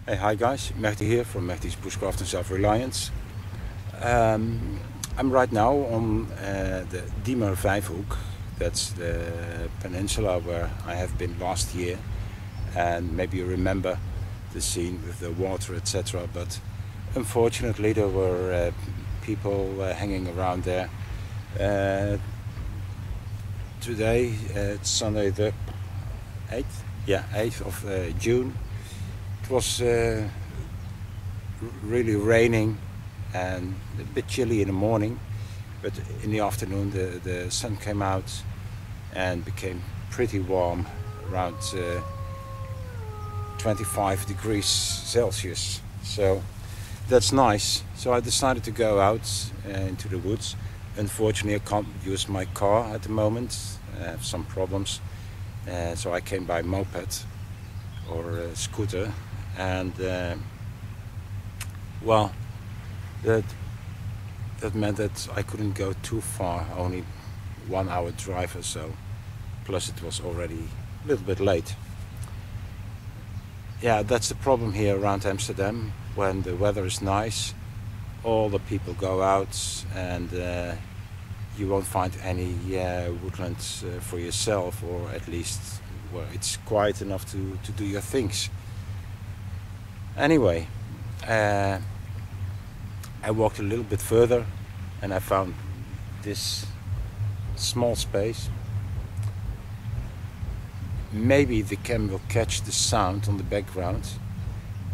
Hey, hi guys, Mehdi here from Mehdi's Bushcraft and Self-Reliance. I'm right now on the M.B.S.R Vijfhoek. That's the peninsula where I have been last year, and maybe you remember the scene with the water, etc. But unfortunately there were people hanging around there. Today it's Sunday the 8th? Yeah, 8th of June. It was really raining and a bit chilly in the morning, but in the afternoon the sun came out and became pretty warm, around 25 degrees Celsius. So that's nice. So I decided to go out into the woods. Unfortunately I can't use my car at the moment. I have some problems. So I came by moped or a scooter, and well, that meant that I couldn't go too far, only 1 hour drive or so, plus it was already a little bit late. Yeah, that's the problem here around Amsterdam. When the weather is nice, all the people go out, and you won't find any woodlands for yourself, or at least, well, it's quiet enough to do your things. Anyway, I walked a little bit further and I found this small space. Maybe the camera will catch the sound on the background.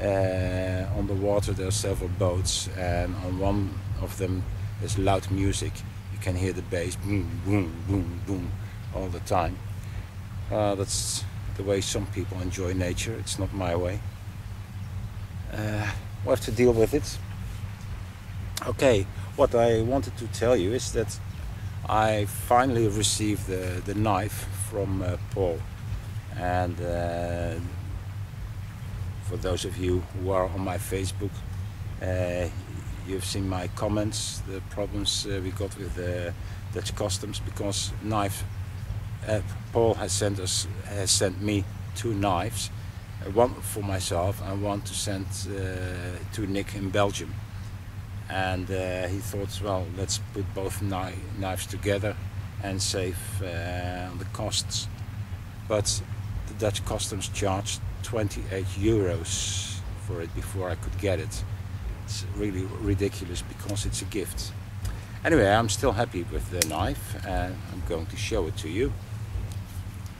On the water there are several boats, and on one of them there's loud music. You can hear the bass boom, boom, boom, boom all the time. That's the way some people enjoy nature. It's not my way. We'll have to deal with it. Okay, what I wanted to tell you is that I finally received the knife from Paul. And for those of you who are on my Facebook, you've seen my comments, the problems we got with Dutch customs, because Paul has sent me 2 knives, one for myself and one to send to Nick in Belgium. And he thought, well, let's put both knives together and save on the costs. But the Dutch customs charged 28 euros for it before I could get it. It's really ridiculous because it's a gift. Anyway, I'm still happy with the knife, and I'm going to show it to you.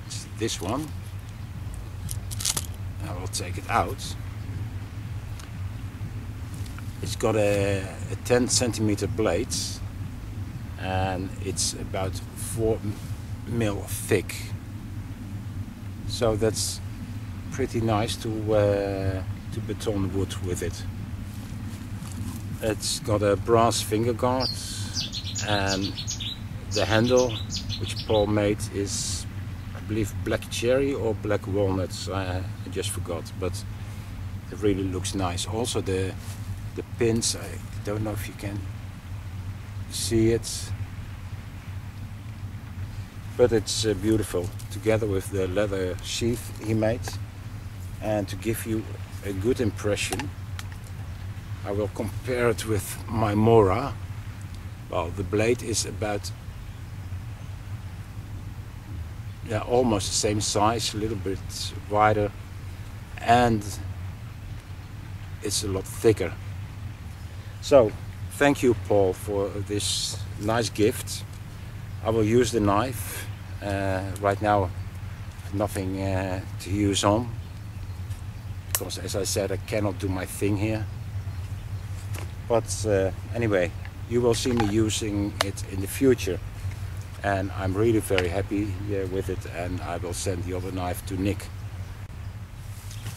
It's this one. I will take it out. It's got a 10 centimeter blade, and it's about 4 mil thick. So that's pretty nice to baton wood with it. It's got a brass finger guard, and the handle, which Paul made, is, I believe, black cherry or black walnuts. I just forgot, but it really looks nice. Also the pins, I don't know if you can see it, but it's beautiful, together with the leather sheath he made. And to give you a good impression, I will compare it with my M.B.S.R. Well, the blade is about, yeah, almost the same size, a little bit wider, and it's a lot thicker. So, thank you, Paul, for this nice gift. I will use the knife. Right now, nothing to use on, because, as I said, I cannot do my thing here. But anyway, you will see me using it in the future, and I'm really very happy with it, and I will send the other knife to Nick.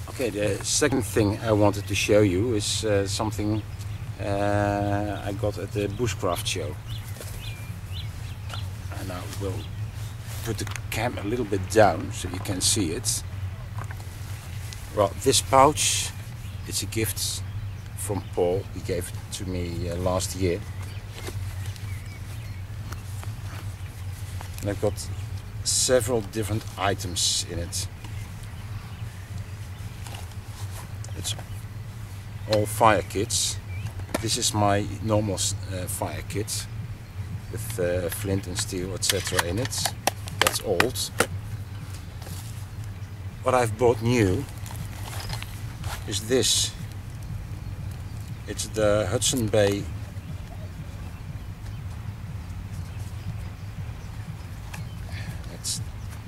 Okay, the second thing I wanted to show you is something I got at the bushcraft show. And I will put the cam a little bit down so you can see it. Well, this pouch, it's a gift from Paul. He gave it to me last year. And I've got several different items in it. It's all fire kits. This is my normal fire kit with flint and steel, etc. in it. That's old. What I've bought new is this. It's the Hudson Bay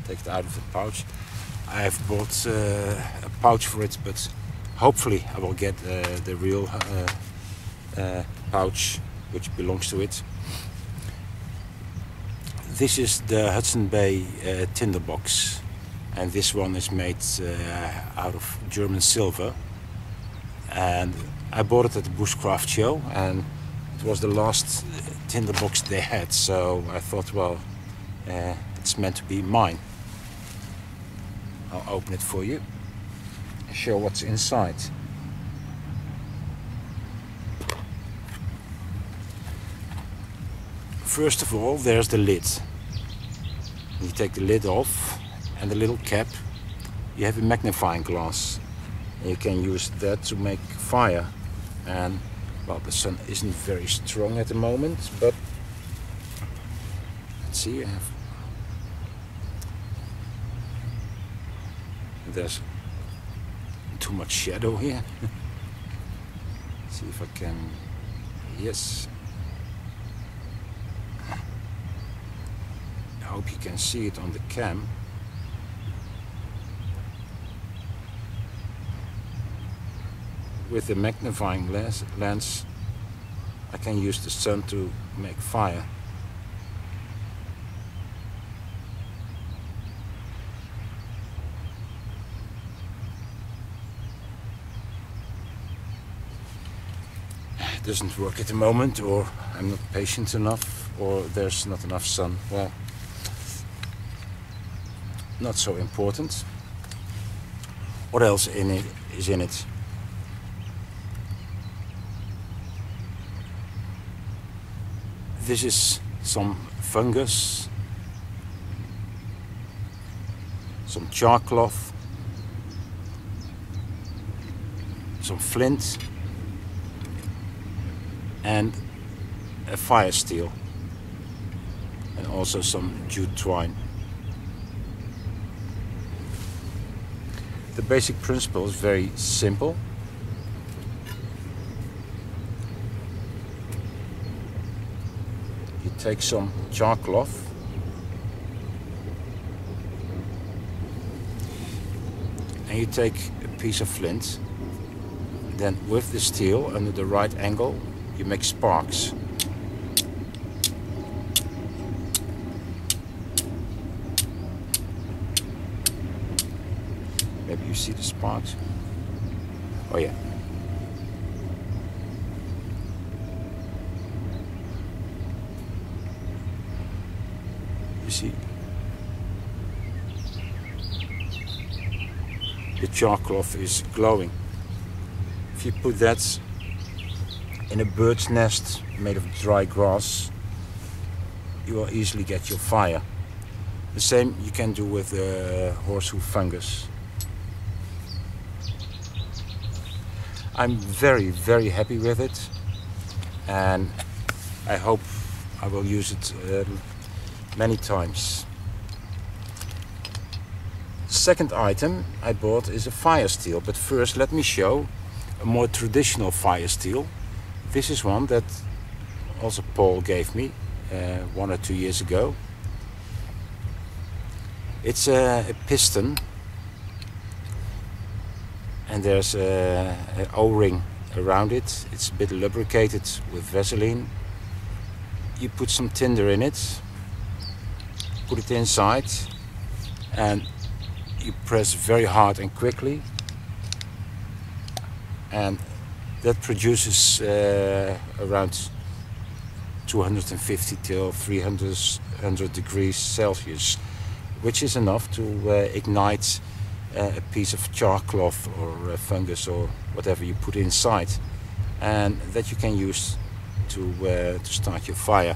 take it out of the pouch. I've bought a pouch for it, but hopefully I will get the real pouch which belongs to it. This is the Hudson Bay tinderbox, and this one is made out of German silver, and I bought it at the bushcraft show, and it was the last tinderbox they had, so I thought, well, it's meant to be mine. I'll open it for you and show what's inside. First of all, there's the lid. You take the lid off, and the little cap, you have a magnifying glass. And you can use that to make fire. And well, the sun isn't very strong at the moment, but let's see. There's too much shadow here. See if I can. Yes. I hope you can see it on the cam. With the magnifying lens, I can use the sun to make fire. It doesn't work at the moment, or I'm not patient enough, or there's not enough sun. Well, not so important. What else is in it? This is some fungus, some char cloth, some flint, and a fire steel, and also some jute twine. The basic principle is very simple. You take some char cloth, and you take a piece of flint, then with the steel under the right angle you make sparks. Maybe you see the sparks. Oh yeah. You see the char cloth is glowing. If you put that in a bird's nest made of dry grass, you will easily get your fire. The same you can do with horseshoe fungus. I'm very, very happy with it, and I hope I will use it many times. The second item I bought is a fire steel, but first let me show a more traditional fire steel. This is one that also Paul gave me 1 or 2 years ago. It's a piston, and there's an O-ring around it. It's a bit lubricated with Vaseline. You put some tinder in it, put it inside, and you press very hard and quickly, and that produces around 250 till 300 degrees Celsius, which is enough to ignite a piece of char cloth or fungus or whatever you put inside, and that you can use to start your fire.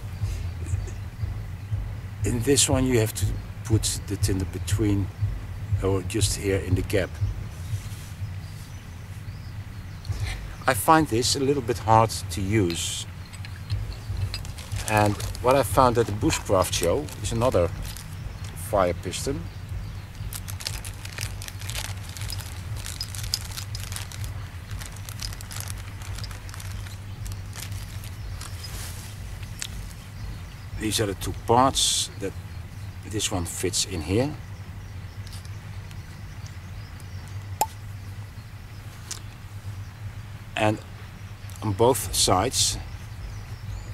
In this one you have to put the tinder between, or just here in the gap. I find this a little bit hard to use. And what I found at the bushcraft show is another fire piston. These are the two parts that this one fits in here. And on both sides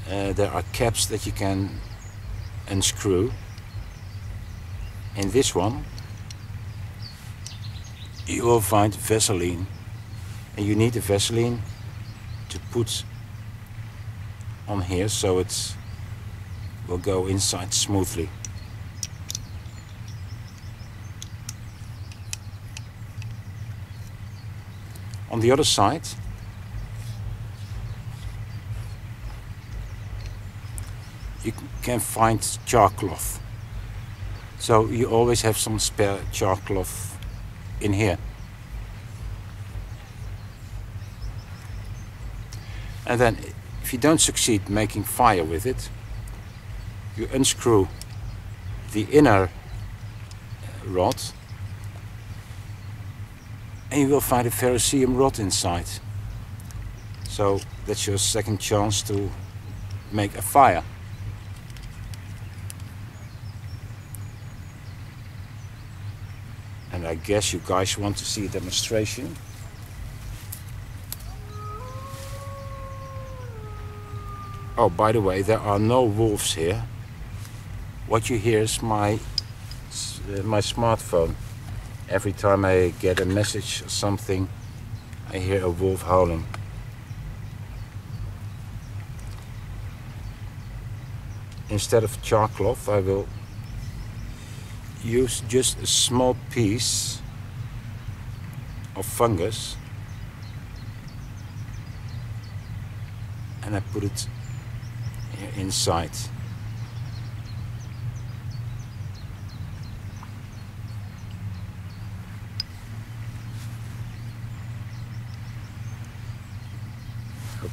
there are caps that you can unscrew. In this one you will find Vaseline, and you need the Vaseline to put on here so it will go inside smoothly. On the other side you can find char cloth, so you always have some spare char cloth in here. And then if you don't succeed making fire with it, you unscrew the inner rod and you will find a ferrocerium rod inside. So that's your second chance to make a fire. And I guess you guys want to see a demonstration. Oh, by the way, there are no wolves here. What you hear is my smartphone. Every time I get a message or something, I hear a wolf howling. Instead of char cloth, I will use just a small piece of fungus and I put it here inside.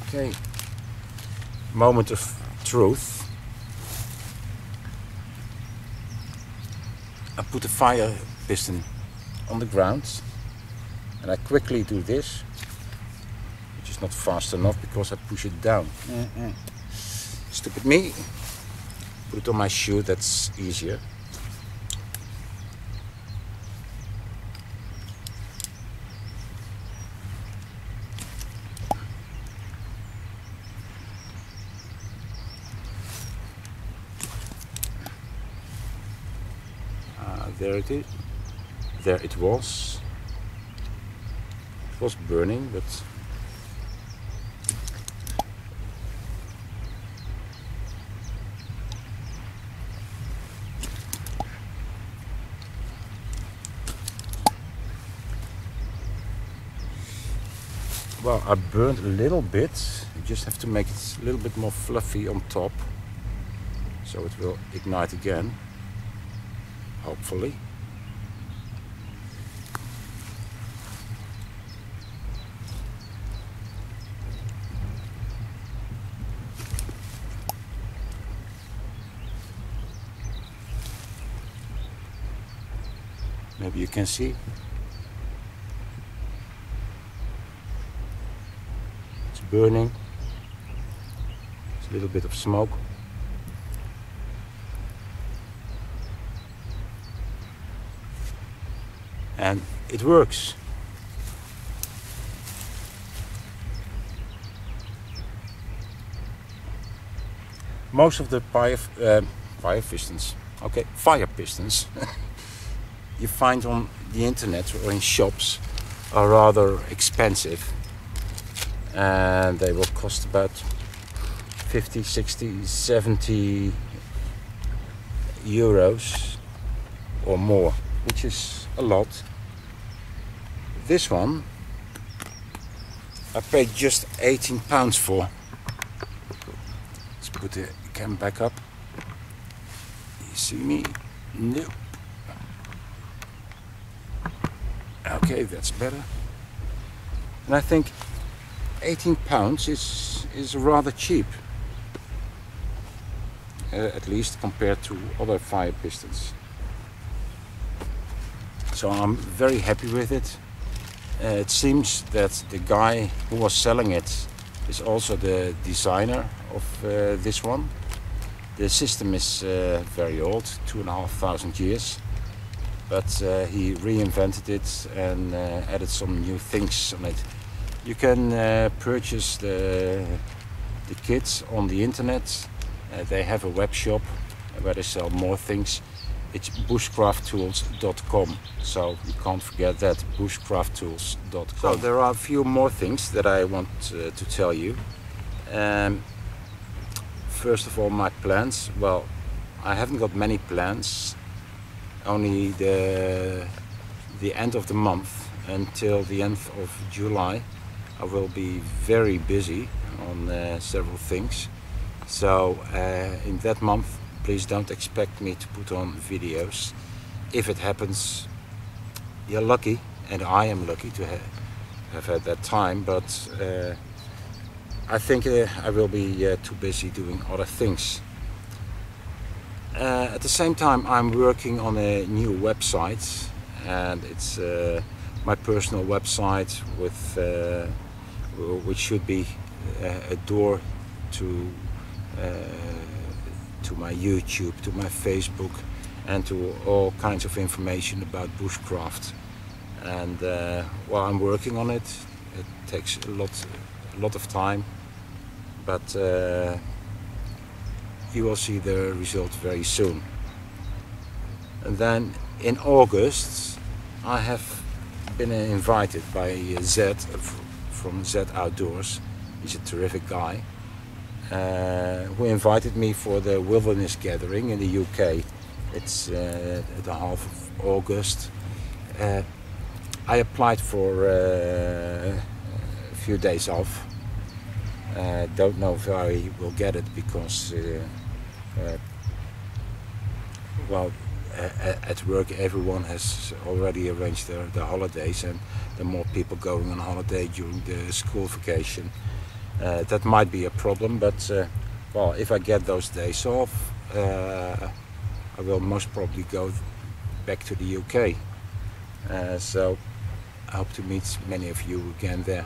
Okay, moment of truth. I put the fire piston on the ground and I quickly do this, which is not fast enough because I push it down. Stupid me. Put it on my shoe, that's easier. There it is. There it was. It was burning, but well, I burned a little bit. You just have to make it a little bit more fluffy on top, so it will ignite again. Hopefully. Maybe you can see. It's burning. It's a little bit of smoke. And it works. Most of the fire pistons you find on the internet or in shops are rather expensive, and they will cost about 50, 60, 70 euros or more, which is a lot. This one I paid just £18 for. Let's put the cam back up. You see me? Nope. Okay, that's better. And I think £18 is rather cheap, at least compared to other fire pistons. So I'm very happy with it. It seems that the guy who was selling it is also the designer of this one. The system is very old, 2,500 years, but he reinvented it and added some new things on it. You can purchase the kits on the internet. They have a web shop where they sell more things. It's bushcrafttools.com, so you can't forget that, bushcrafttools.com. So there are a few more things that I want to tell you. First of all, my plans. Well, I haven't got many plans, only the end of the month until the end of July. I will be very busy on several things. So in that month, please don't expect me to put on videos. If it happens, you're lucky, and I am lucky to have had that time, but I think I will be too busy doing other things. At the same time, I'm working on a new website, and it's my personal website with which should be a door to my YouTube, to my Facebook, and to all kinds of information about bushcraft. And well, I'm working on it. It takes a lot of time, but you will see the result very soon. And then in August, I have been invited by Zed from Zed Outdoors. He's a terrific guy, who invited me for the Wilderness Gathering in the UK. It's at the half of August. I applied for a few days off. Don't know if I will get it because well, at work everyone has already arranged their holidays, and there are more people going on holiday during the school vacation. That might be a problem, but well, if I get those days off, I will most probably go back to the UK. So I hope to meet many of you again there.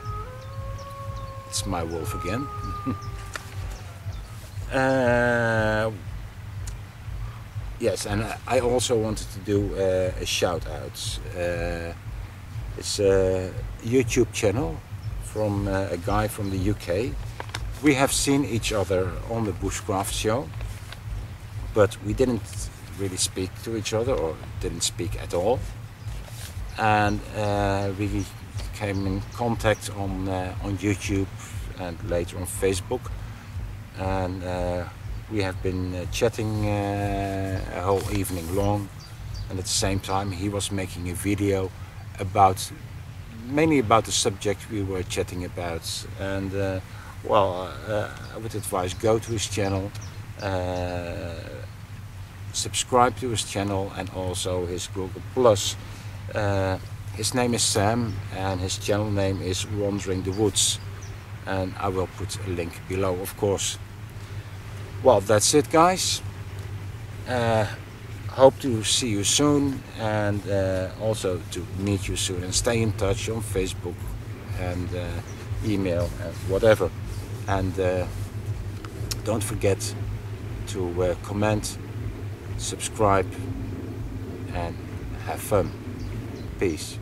It's my wolf again. Yes, and I also wanted to do a shout out. It's a YouTube channel from a guy from the UK. We have seen each other on the Bushcraft show, but we didn't really speak to each other, or didn't speak at all. And we came in contact on YouTube and later on Facebook, and we have been chatting a whole evening long. And at the same time, he was making a video about mainly about the subject we were chatting about. And well, I would advise, go to his channel, subscribe to his channel, and also his Google Plus. His name is Sam, and his channel name is Wandering the Woods, and I will put a link below, of course. Well, that's it, guys. Hope to see you soon, and also to meet you soon, and stay in touch on Facebook and email and whatever. And don't forget to comment, subscribe, and have fun. Peace.